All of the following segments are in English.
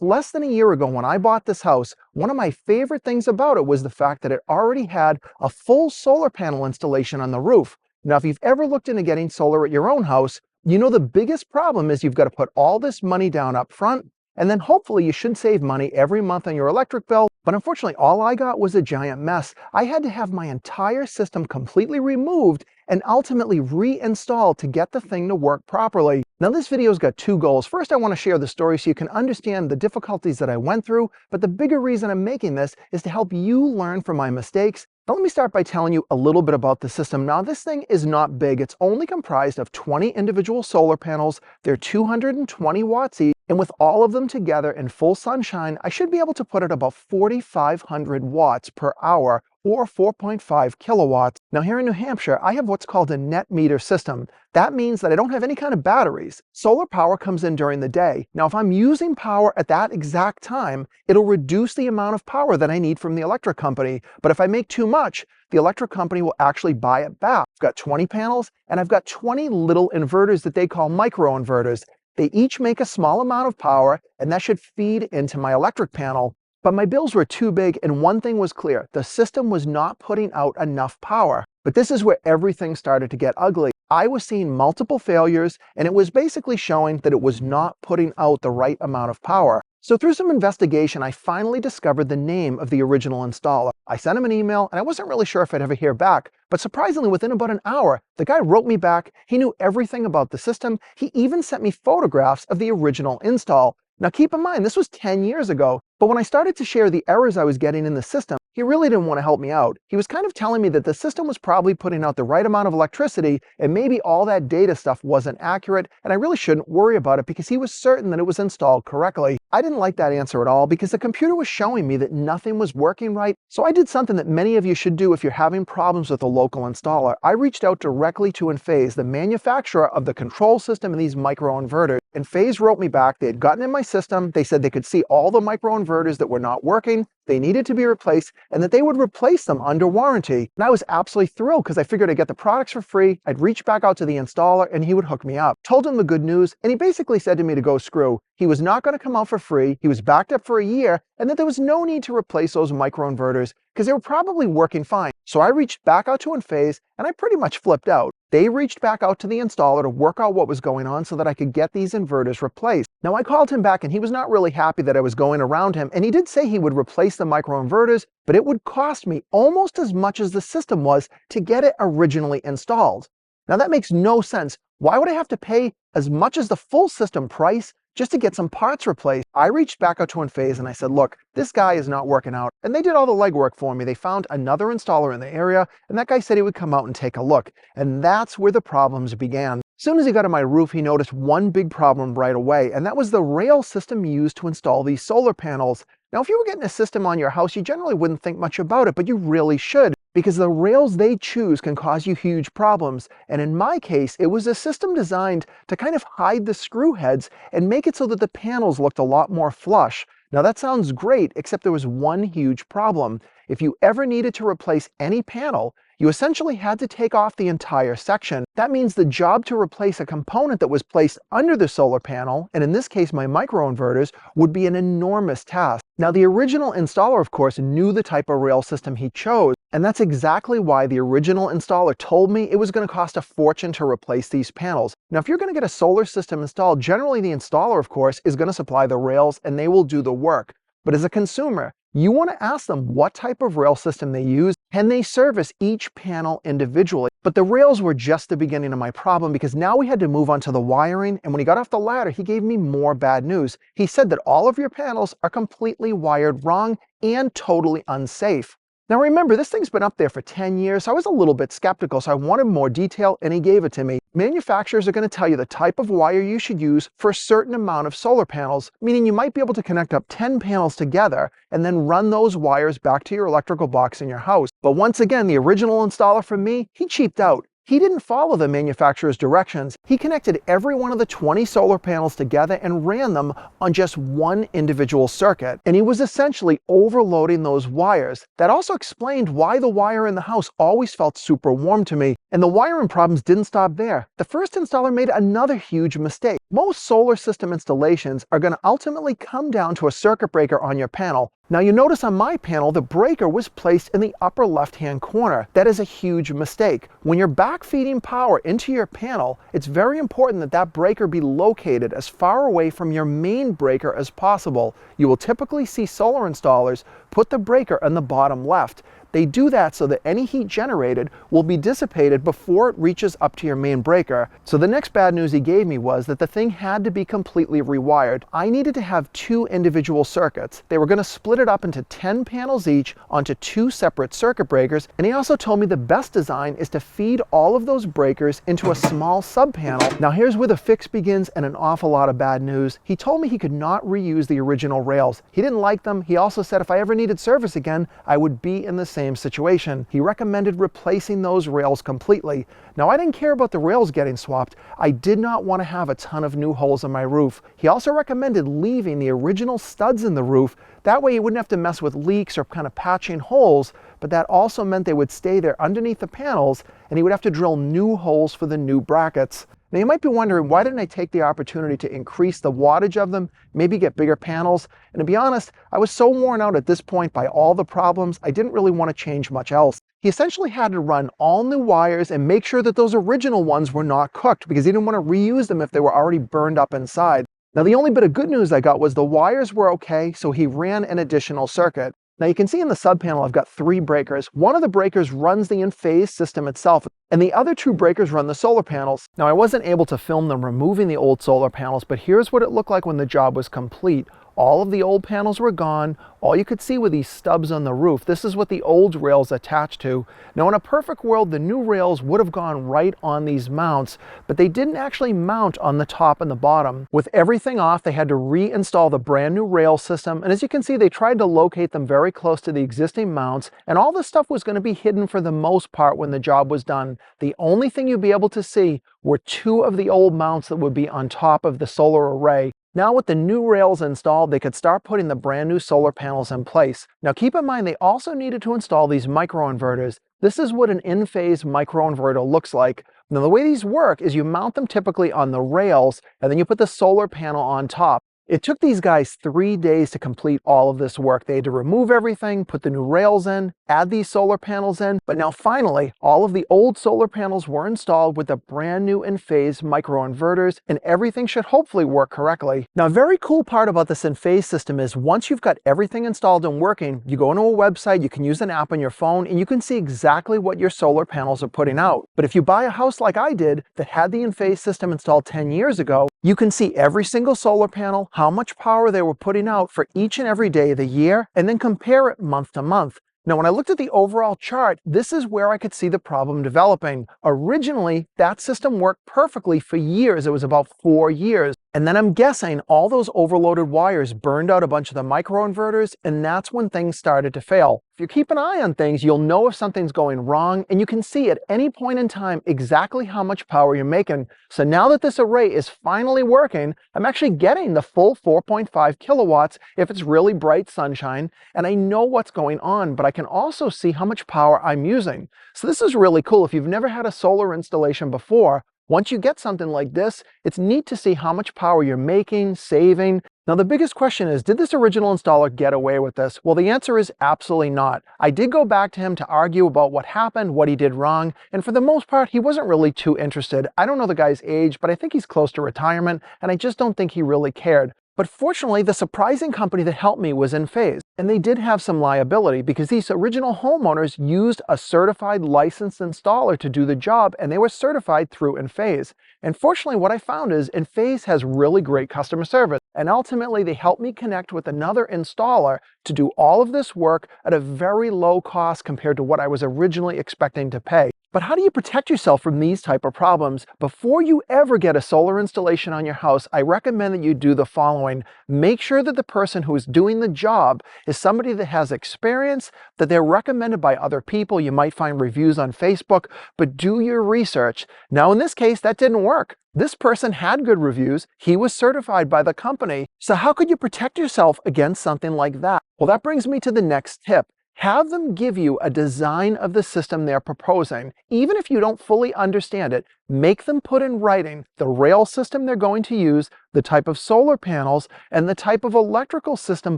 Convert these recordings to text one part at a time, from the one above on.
Less than a year ago when I bought this house, one of my favorite things about it was the fact that it already had a full solar panel installation on the roof. Now, if you've ever looked into getting solar at your own house, you know the biggest problem is you've got to put all this money down up front, and then hopefully you should save money every month on your electric bill. But unfortunately, all I got was a giant mess. I had to have my entire system completely removed and ultimately reinstalled to get the thing to work properly. Now this video's got two goals. First, I want to share the story so you can understand the difficulties that I went through, but the bigger reason I'm making this is to help you learn from my mistakes. Now let me start by telling you a little bit about the system. Now this thing is not big. It's only comprised of 20 individual solar panels. They're 220 watts each, and with all of them together in full sunshine, I should be able to put at about 4,500 watts per hour, or 4.5 kilowatts. Now here in New Hampshire, I have what's called a net meter system. That means that I don't have any kind of batteries. Solar power comes in during the day. Now if I'm using power at that exact time, it'll reduce the amount of power that I need from the electric company. But if I make too much, the electric company will actually buy it back. I've got 20 panels, and I've got 20 little inverters that they call microinverters. They each make a small amount of power, and that should feed into my electric panel. But my bills were too big, and one thing was clear: the system was not putting out enough power. But this is where everything started to get ugly. I was seeing multiple failures, and it was basically showing that it was not putting out the right amount of power. So through some investigation, I finally discovered the name of the original installer. I sent him an email, and I wasn't really sure if I'd ever hear back. But surprisingly, within about an hour, the guy wrote me back. He knew everything about the system. He even sent me photographs of the original install. Now keep in mind, this was 10 years ago, but when I started to share the errors I was getting in the system, he really didn't want to help me out. He was kind of telling me that the system was probably putting out the right amount of electricity, and maybe all that data stuff wasn't accurate, and I really shouldn't worry about it because he was certain that it was installed correctly. I didn't like that answer at all because the computer was showing me that nothing was working right. So I did something that many of you should do if you're having problems with a local installer. I reached out directly to Enphase, the manufacturer of the control system and these microinverters. Enphase wrote me back. They had gotten in my system. They said they could see all the microinverters that were not working, they needed to be replaced, and that they would replace them under warranty. And I was absolutely thrilled because I figured I'd get the products for free. I'd reach back out to the installer and he would hook me up. Told him the good news, and he basically said to me to go screw. He was not going to come out for free. He was backed up for a year, and that there was no need to replace those microinverters because they were probably working fine. So I reached back out to Enphase, and I pretty much flipped out. They reached back out to the installer to work out what was going on so that I could get these inverters replaced. Now I called him back, and he was not really happy that I was going around him, and he did say he would replace the microinverters, but it would cost me almost as much as the system was to get it originally installed. Now that makes no sense. Why would I have to pay as much as the full system price just to get some parts replaced? I reached back out to Enphase and I said, look, this guy is not working out. And they did all the legwork for me. They found another installer in the area, and that guy said he would come out and take a look. And that's where the problems began. As soon as he got to my roof, he noticed one big problem right away, and that was the rail system used to install these solar panels. Now, if you were getting a system on your house, you generally wouldn't think much about it, but you really should, because the rails they choose can cause you huge problems. And in my case, it was a system designed to kind of hide the screw heads and make it so that the panels looked a lot more flush. Now that sounds great, except there was one huge problem. If you ever needed to replace any panel, you essentially had to take off the entire section. That means the job to replace a component that was placed under the solar panel, and in this case my microinverters, would be an enormous task. Now the original installer, of course, knew the type of rail system he chose, and that's exactly why the original installer told me it was going to cost a fortune to replace these panels. Now if you're going to get a solar system installed, generally the installer, of course, is going to supply the rails and they will do the work. But as a consumer, you want to ask them what type of rail system they use, and they service each panel individually. But the rails were just the beginning of my problem, because now we had to move on to the wiring, and when he got off the ladder, he gave me more bad news. He said that all of your panels are completely wired wrong and totally unsafe. Now remember, this thing's been up there for 10 years, so I was a little bit skeptical, so I wanted more detail, and he gave it to me. Manufacturers are going to tell you the type of wire you should use for a certain amount of solar panels, meaning you might be able to connect up 10 panels together and then run those wires back to your electrical box in your house. But once again, the original installer from me, he cheaped out. He didn't follow the manufacturer's directions. He connected every one of the 20 solar panels together and ran them on just one individual circuit. And he was essentially overloading those wires. That also explained why the wire in the house always felt super warm to me. And the wiring problems didn't stop there. The first installer made another huge mistake. Most solar system installations are going to ultimately come down to a circuit breaker on your panel. Now you notice on my panel, the breaker was placed in the upper left-hand corner. That is a huge mistake. When you're backfeeding power into your panel, it's very important that that breaker be located as far away from your main breaker as possible. You will typically see solar installers put the breaker in the bottom left. They do that so that any heat generated will be dissipated before it reaches up to your main breaker. So the next bad news he gave me was that the thing had to be completely rewired. I needed to have 2 individual circuits. They were going to split it up into 10 panels each onto 2 separate circuit breakers, and he also told me the best design is to feed all of those breakers into a small sub-panel. Now here's where the fix begins and an awful lot of bad news. He told me he could not reuse the original rails. He didn't like them. He also said if I ever needed service again, I would be in the same situation. He recommended replacing those rails completely. Now I didn't care about the rails getting swapped. I did not want to have a ton of new holes in my roof. He also recommended leaving the original studs in the roof. That way you wouldn't have to mess with leaks or kind of patching holes, but that also meant they would stay there underneath the panels and he would have to drill new holes for the new brackets. Now you might be wondering, why didn't I take the opportunity to increase the wattage of them, maybe get bigger panels? And to be honest, I was so worn out at this point by all the problems, I didn't really want to change much else. He essentially had to run all new wires and make sure that those original ones were not cooked because he didn't want to reuse them if they were already burned up inside. Now the only bit of good news I got was the wires were okay, so he ran an additional circuit. Now you can see in the sub panel I've got 3 breakers. One of the breakers runs the in-phase system itself, and the other 2 breakers run the solar panels. Now I wasn't able to film them removing the old solar panels, but here's what it looked like when the job was complete. All of the old panels were gone. All you could see were these stubs on the roof. This is what the old rails attached to. Now in a perfect world, the new rails would have gone right on these mounts, but they didn't actually mount on the top and the bottom. With everything off, they had to reinstall the brand new rail system, and as you can see, they tried to locate them very close to the existing mounts, and all this stuff was going to be hidden for the most part when the job was done. The only thing you'd be able to see were 2 of the old mounts that would be on top of the solar array. Now with the new rails installed, they could start putting the brand new solar panels in place. Now keep in mind, they also needed to install these microinverters. This is what an in-phase microinverter looks like. Now the way these work is you mount them typically on the rails, and then you put the solar panel on top. It took these guys 3 days to complete all of this work. They had to remove everything, put the new rails in, add these solar panels in, but now finally, all of the old solar panels were installed with the brand new in-phase microinverters, and everything should hopefully work correctly. Now, a very cool part about this in-phase system is once you've got everything installed and working, you go into a website, you can use an app on your phone, and you can see exactly what your solar panels are putting out. But if you buy a house like I did that had the in-phase system installed 10 years ago, you can see every single solar panel, how much power they were putting out for each and every day of the year, and then compare it month to month. Now, when I looked at the overall chart, this is where I could see the problem developing. Originally, that system worked perfectly for years. It was about 4 years. And then I'm guessing all those overloaded wires burned out a bunch of the microinverters, and that's when things started to fail. If you keep an eye on things, you'll know if something's going wrong, and you can see at any point in time exactly how much power you're making. So now that this array is finally working, I'm actually getting the full 4.5 kilowatts if it's really bright sunshine, and I know what's going on, but I can also see how much power I'm using. So this is really cool. If you've never had a solar installation before, once you get something like this, it's neat to see how much power you're making, saving. Now the biggest question is, did this original installer get away with this? Well, the answer is absolutely not. I did go back to him to argue about what happened, what he did wrong, and for the most part, he wasn't really too interested. I don't know the guy's age, but I think he's close to retirement, and I just don't think he really cared. But fortunately, the surprising company that helped me was In-Phase, and they did have some liability because these original homeowners used a certified licensed installer to do the job, and they were certified through In-Phase. And fortunately, what I found is In-Phase has really great customer service, and ultimately they helped me connect with another installer to do all of this work at a very low cost compared to what I was originally expecting to pay. But how do you protect yourself from these type of problems? Before you ever get a solar installation on your house, I recommend that you do the following. Make sure that the person who is doing the job is somebody that has experience, that they're recommended by other people. You might find reviews on Facebook, but do your research. Now, in this case, that didn't work. This person had good reviews. He was certified by the company. So how could you protect yourself against something like that? Well, that brings me to the next tip. Have them give you a design of the system they're proposing. Even if you don't fully understand it, make them put in writing the rail system they're going to use, the type of solar panels, and the type of electrical system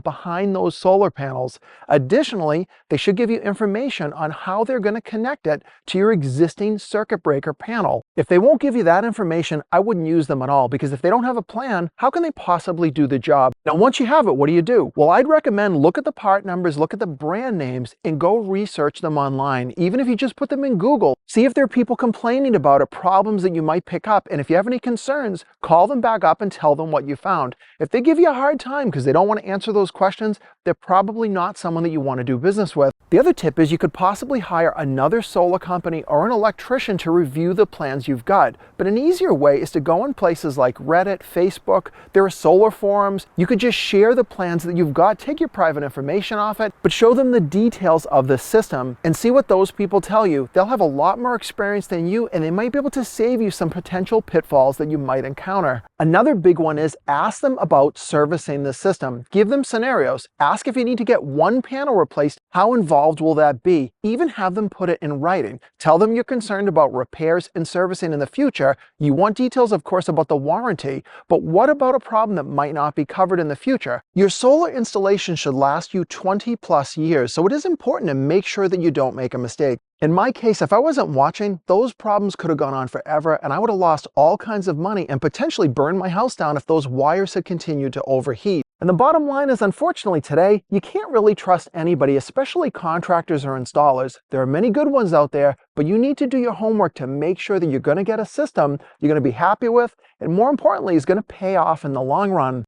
behind those solar panels. Additionally, they should give you information on how they're going to connect it to your existing circuit breaker panel. If they won't give you that information, I wouldn't use them at all, because if they don't have a plan, how can they possibly do the job? Now, once you have it, what do? Well, I'd recommend look at the part numbers, look at the brand names, and go research them online. Even if you just put them in Google, see if there are people complaining about it, problems that you might pick up, and if you have any concerns, call them back up and tell them what you found. If they give you a hard time because they don't want to answer those questions, they're probably not someone that you want to do business with. The other tip is you could possibly hire another solar company or an electrician to review the plans you've got. But an easier way is to go on places like Reddit, Facebook. There are solar forums. You could just share the plans that you've got, take your private information off it, but show them the details of the system and see what those people tell you. They'll have a lot more experience than you, and they might be able to save you some potential pitfalls that you might encounter. Another big one is ask them about servicing the system. Give them scenarios. Ask if you need to get one panel replaced, how involved will that be? Even have them put it in writing. Tell them you're concerned about repairs and servicing in the future. You want details, of course, about the warranty, but what about a problem that might not be covered in the future? Your solar installation should last you 20 plus years, so it is important to make sure that you don't make a mistake. In my case, if I wasn't watching, those problems could have gone on forever, and I would have lost all kinds of money and potentially burned my house down if those wires had continued to overheat. And the bottom line is, unfortunately today, you can't really trust anybody, especially contractors or installers. There are many good ones out there, but you need to do your homework to make sure that you're going to get a system you're going to be happy with, and more importantly, is going to pay off in the long run.